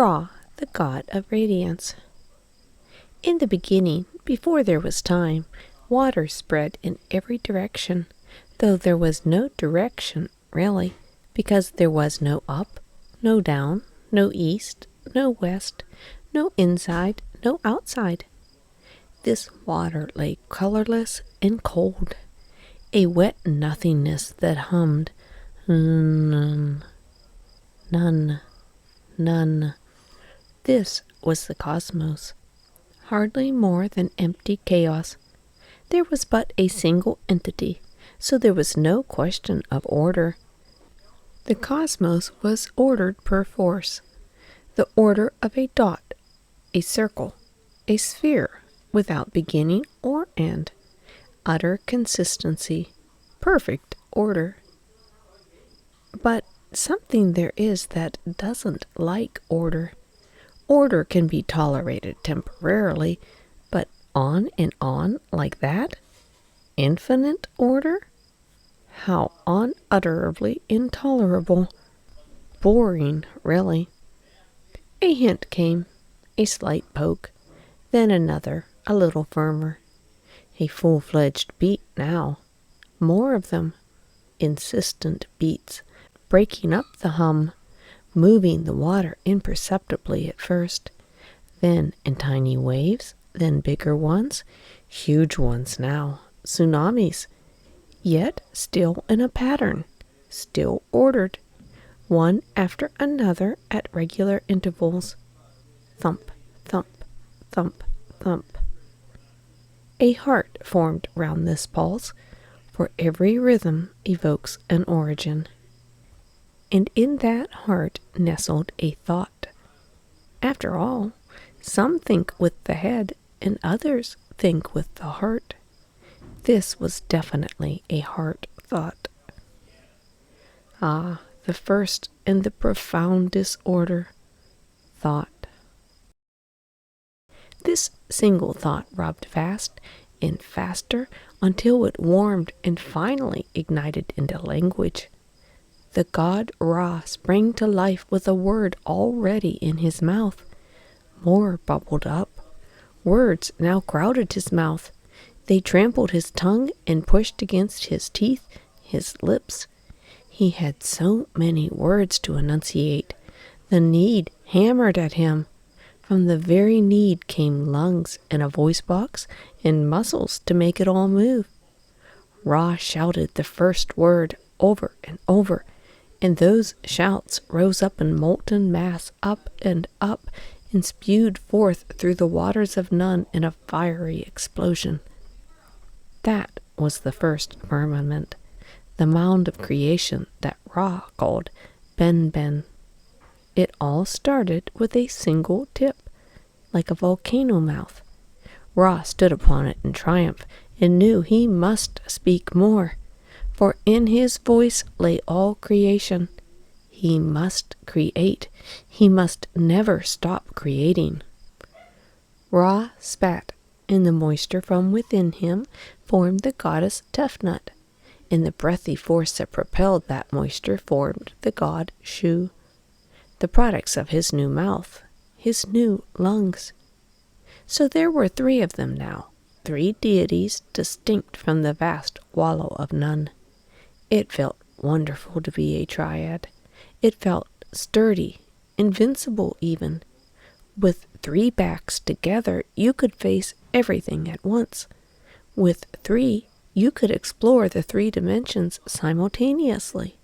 Ra, the God of Radiance. In the beginning, before there was time, water spread in every direction, though there was no direction, really, because there was no up, no down, no east, no west, no inside, no outside. This water lay colorless and cold, a wet nothingness that hummed, none, none, none. This was the cosmos, hardly more than empty chaos. There was but a single entity, so there was no question of order. The cosmos was ordered per force, the order of a dot, a circle, a sphere, without beginning or end, utter consistency, perfect order. But something there is that doesn't like order. Order can be tolerated temporarily, but on and on like that? Infinite order? How unutterably intolerable. Boring, really. A hint came, a slight poke, then another, a little firmer. A full-fledged beat now. More of them. Insistent beats, breaking up the hum, moving the water imperceptibly at first, then in tiny waves, then bigger ones, huge ones now, tsunamis, yet still in a pattern, still ordered, one after another at regular intervals. Thump, thump, thump, thump. A heart formed round this pulse, for every rhythm evokes an origin. And in that heart nestled a thought. After all, some think with the head and others think with the heart. This was definitely a heart thought. Ah, the first and the profound disorder, thought. This single thought rubbed fast and faster until it warmed and finally ignited into language. The god Ra sprang to life with a word already in his mouth. More bubbled up. Words now crowded his mouth. They trampled his tongue and pushed against his teeth, his lips. He had so many words to enunciate. The need hammered at him. From the very need came lungs and a voice box and muscles to make it all move. Ra shouted the first word over and over, and those shouts rose up in molten mass up and spewed forth through the waters of none in a fiery explosion. That was the first firmament, the mound of creation that Ra called Ben. It all started with a single tip, like a volcano mouth. Ra stood upon it in triumph and knew he must speak more, for in his voice lay all creation. He must create. He must never stop creating. Ra spat, and the moisture from within him formed the goddess Tefnut, and the breathy force that propelled that moisture formed the god Shu, the products of his new mouth, his new lungs. So there were three of them now, three deities distinct from the vast wallow of none. It felt wonderful to be a triad. It felt sturdy, invincible even. With three backs together, you could face everything at once. With three, you could explore the three dimensions simultaneously.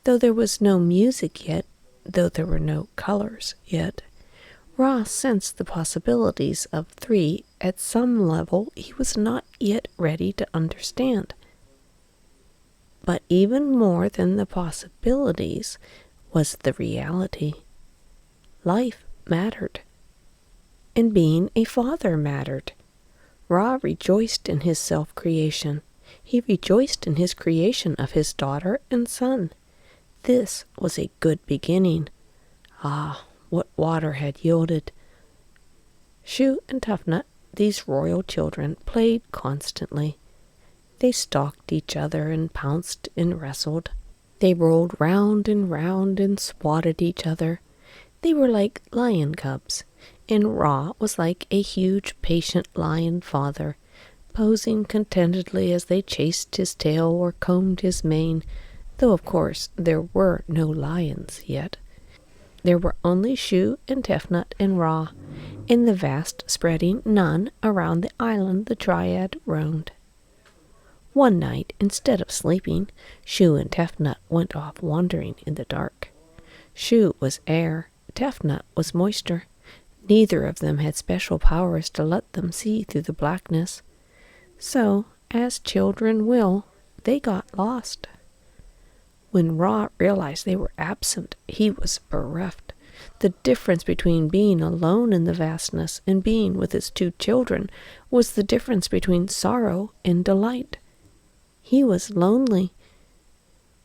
Though there was no music yet, though there were no colors yet, Ra sensed the possibilities of three at some level he was not yet ready to understand. But even more than the possibilities was the reality. Life mattered, and being a father mattered. Ra rejoiced in his self-creation. He rejoiced in his creation of his daughter and son. This was a good beginning. Ah, what water had yielded. Shu and Tefnut, these royal children, played constantly. They stalked each other and pounced and wrestled. They rolled round and swatted each other. They were like lion cubs, and Ra was like a huge, patient lion father, posing contentedly as they chased his tail or combed his mane, though of course there were no lions yet. There were only Shu and Tefnut and Ra, in the vast spreading none around the island the Dryad roamed. One night, instead of sleeping, Shu and Tefnut went off wandering in the dark. Shu was air, Tefnut was moisture. Neither of them had special powers to let them see through the blackness. So, as children will, they got lost. When Ra realized they were absent, he was bereft. The difference between being alone in the vastness and being with his two children was the difference between sorrow and delight. He was lonely,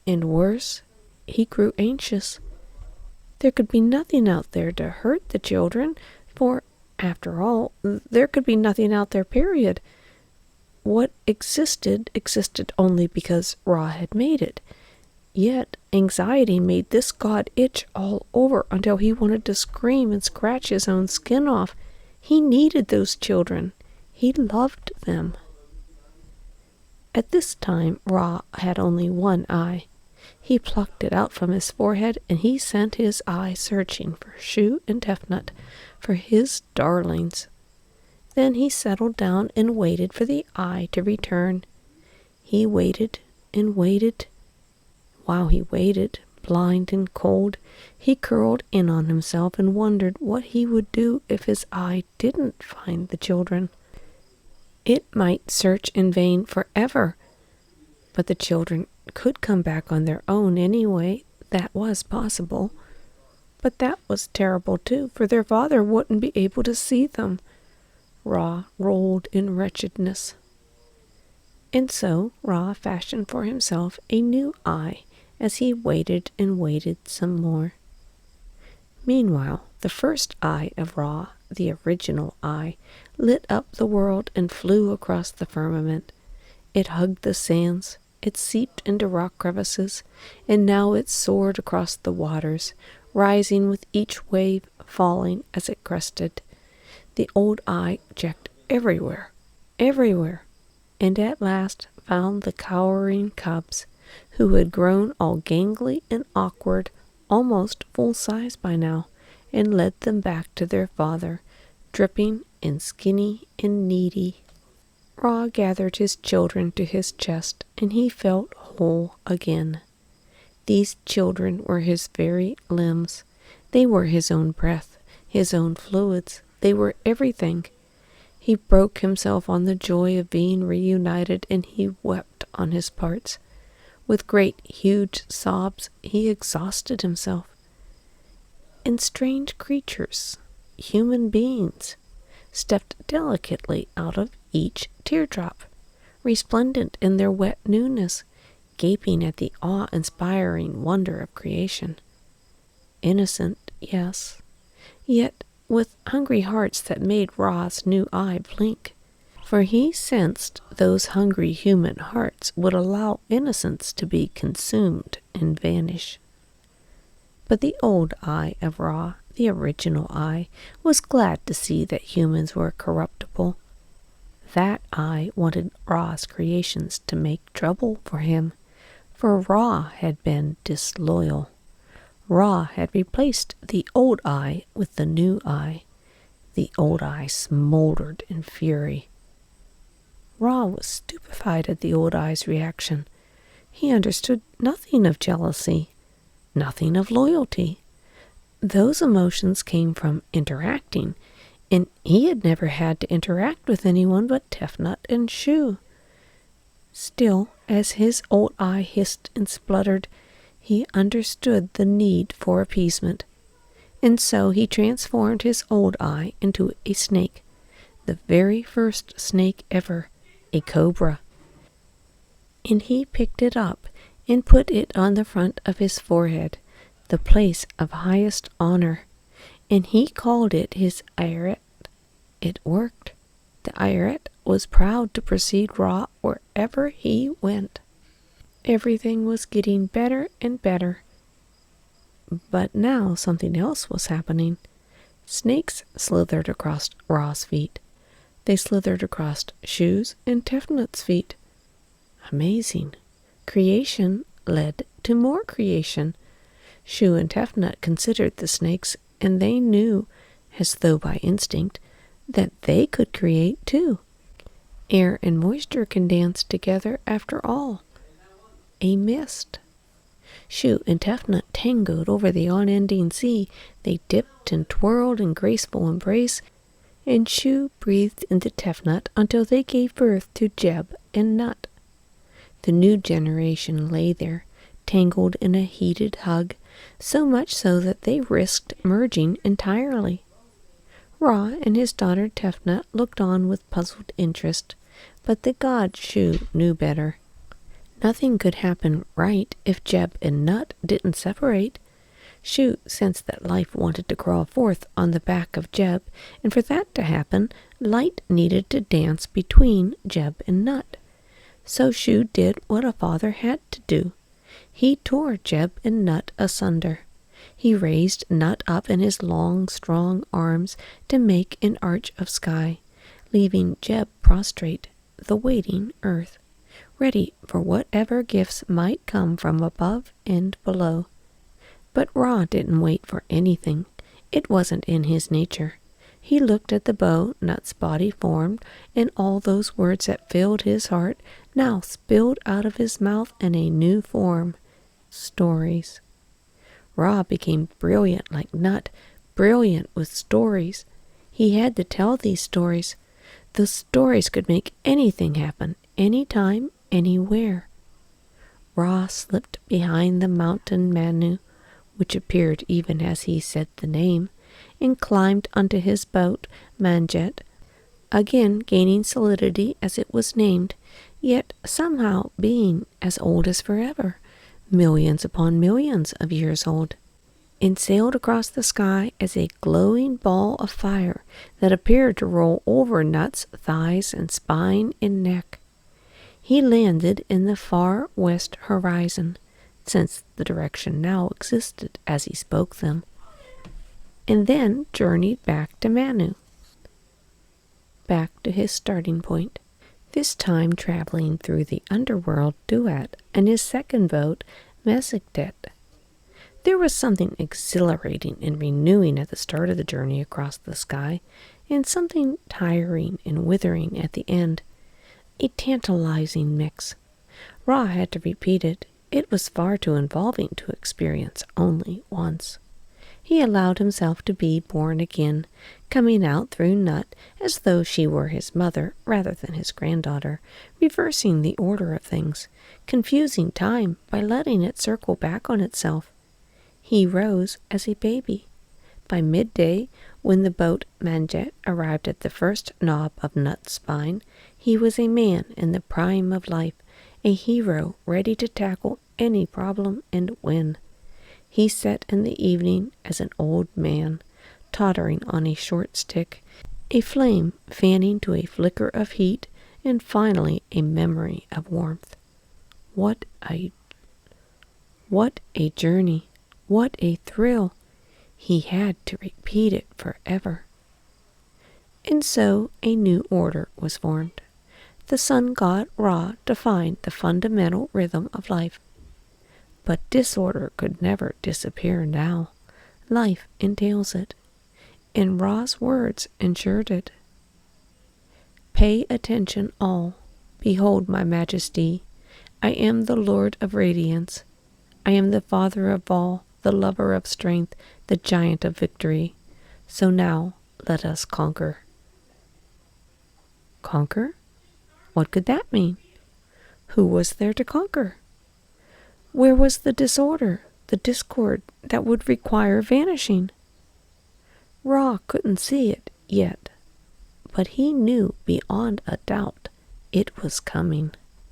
and worse, he grew anxious. There could be nothing out there to hurt the children, for, after all, there could be nothing out there, period. What existed only because Ra had made it. Yet anxiety made this god itch all over until he wanted to scream and scratch his own skin off. He needed those children. He loved them. At this time, Ra had only one eye. He plucked it out from his forehead, and he sent his eye searching for Shu and Tefnut, for his darlings. Then he settled down and waited for the eye to return. He waited and waited. While he waited, blind and cold, he curled in on himself and wondered what he would do if his eye didn't find the children. It might search in vain forever, but the children could come back on their own anyway. That was possible. But that was terrible too, for their father wouldn't be able to see them. Ra rolled in wretchedness. And so Ra fashioned for himself a new eye, as he waited and waited some more. Meanwhile, the first eye of Ra, the original eye, lit up the world and flew across the firmament. It hugged the sands, it seeped into rock crevices, and now it soared across the waters, rising with each wave, falling as it crested. The old eye checked everywhere, and at last found the cowering cubs, who had grown all gangly and awkward, almost full size by now, and led them back to their father, dripping and skinny and needy. Ra gathered his children to his chest, and he felt whole again. These children were his very limbs. They were his own breath, his own fluids. They were everything. He broke himself on the joy of being reunited, and he wept on his parts. With great, huge sobs, he exhausted himself. And strange creatures, human beings, stepped delicately out of each teardrop, resplendent in their wet newness, gaping at the awe-inspiring wonder of creation. Innocent, yes, yet with hungry hearts that made Ra's new eye blink. For he sensed those hungry human hearts would allow innocence to be consumed and vanish. But the old eye of Ra, the original eye, was glad to see that humans were corruptible. That eye wanted Ra's creations to make trouble for him, for Ra had been disloyal. Ra had replaced the old eye with the new eye. The old eye smoldered in fury. Ra was stupefied at the old eye's reaction. He understood nothing of jealousy, nothing of loyalty. Those emotions came from interacting, and he had never had to interact with anyone but Tefnut and Shu. Still, as his old eye hissed and spluttered, he understood the need for appeasement, and so he transformed his old eye into a snake, the very first snake ever, a cobra. And he picked it up and put it on the front of his forehead, the place of highest honor, and he called it his Ayret. It worked. The Ayret was proud to precede Ra wherever he went. Everything was getting better and better. But now something else was happening. Snakes slithered across Ra's feet. They slithered across Shu's and Tefnut's feet. Amazing. Creation led to more creation. Shu and Tefnut considered the snakes, and they knew, as though by instinct, that they could create too. Air and moisture can dance together after all. A mist. Shu and Tefnut tangoed over the unending sea. They dipped and twirled in graceful embrace, and Shu breathed into Tefnut until they gave birth to Jeb and Nut. The new generation lay there, tangled in a heated hug, so much so that they risked merging entirely. Ra and his daughter Tefnut looked on with puzzled interest, but the god Shu knew better. Nothing could happen right if Jeb and Nut didn't separate. Shu sensed that life wanted to crawl forth on the back of Jeb, and for that to happen, light needed to dance between Jeb and Nut. So Shu did what a father had to do. He tore Jeb and Nut asunder. He raised Nut up in his long, strong arms to make an arch of sky, leaving Jeb prostrate, the waiting earth, ready for whatever gifts might come from above and below. But Ra didn't wait for anything. It wasn't in his nature. He looked at the bow Nut's body formed, and all those words that filled his heart now spilled out of his mouth in a new form. Stories. Ra became brilliant like Nut, brilliant with stories. He had to tell these stories. The stories could make anything happen, anytime, anywhere. Ra slipped behind the mountain Manu, which appeared even as he said the name, and climbed onto his boat, Manjet, again gaining solidity as it was named, yet somehow being as old as forever, millions upon millions of years old, and sailed across the sky as a glowing ball of fire that appeared to roll over Nut's thighs and spine and neck. He landed in the far west horizon, since the direction now existed as he spoke them, and then journeyed back to Manu, back to his starting point, this time traveling through the underworld Duat and his second boat, Mesiktet. There was something exhilarating and renewing at the start of the journey across the sky, and something tiring and withering at the end, a tantalizing mix. Ra had to repeat it. It was far too involving to experience only once. He allowed himself to be born again, coming out through Nut as though she were his mother rather than his granddaughter, reversing the order of things, confusing time by letting it circle back on itself. He rose as a baby. By midday, when the boat Manjet arrived at the first knob of Nut's spine, he was a man in the prime of life, a hero ready to tackle any problem and win. He set in the evening as an old man, tottering on a short stick, a flame fanning to a flicker of heat, and finally a memory of warmth. What a journey! What a thrill! He had to repeat it forever. And so a new order was formed. The sun god Ra defined the fundamental rhythm of life. But disorder could never disappear now. Life entails it, and Ra's words ensured it. Pay attention all. Behold my majesty. I am the Lord of Radiance. I am the father of all, the lover of strength, the giant of victory. So now let us conquer. Conquer? What could that mean? Who was there to conquer? Where was the disorder, the discord that would require vanishing? Ra couldn't see it yet, but he knew beyond a doubt it was coming.